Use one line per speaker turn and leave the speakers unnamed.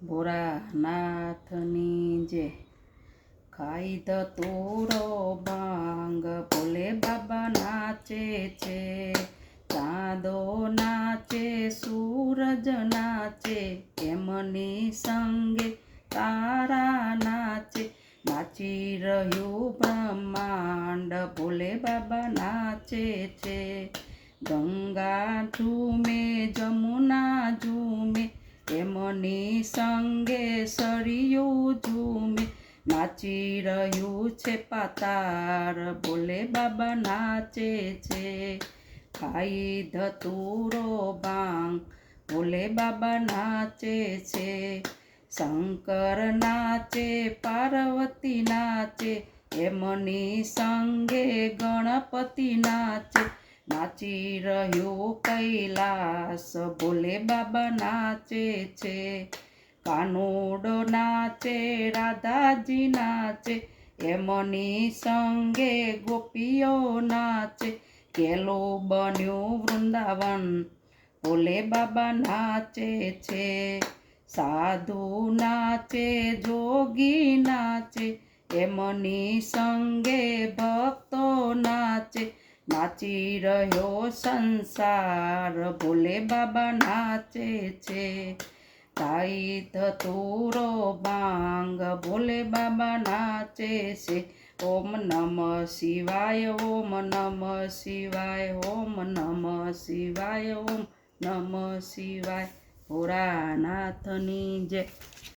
ભોળાનાથની જે ખાઈ ધતૂરો ભાંગ ભોલે બાબા નાચે છે. ચાંદો નાચે સૂરજ નાચે એમની સંગે તારા નાચે. નાચી રહ્યું બ્રહ્માંડ ભોલે બાબા નાચે છે. ગંગા ઝૂમે જમુના ઝૂમે એમની સંગે સરિયું ઝૂમે. નાચી રહ્યું છે પાતાળ ભોલે બાબા નાચે છે. ખાઈ ધતૂરો ભાંગ ભોલે બાબા નાચે છે. શંકર નાચે પાર્વતી નાચે એમની સંગે ગણપતિ નાચે. નાચી રહ્યો કૈલાસ ભોલે બાબા નાચે છે. કાનુડો નાચે રાધાજી નાચે એમની સંગે ગોપીઓ નાચે. કેલું બન્યું વૃંદાવન ભોલે બાબા નાચે છે. સાધુ નાચે જોગી નાચે એમની સંગે ભક્તો નાચે. નાચી રહ્યો સંસાર ભોલે બાબા નાચે છે. ખાઈ ધતૂરો ભાંગ ભોલે બાબા નાચે છે. ઓમ નમઃ શિવાય ઓમ નમઃ શિવાય ઓમ નમઃ શિવાય ઓમ નમઃ શિવાય. ભોળાનાથની જય.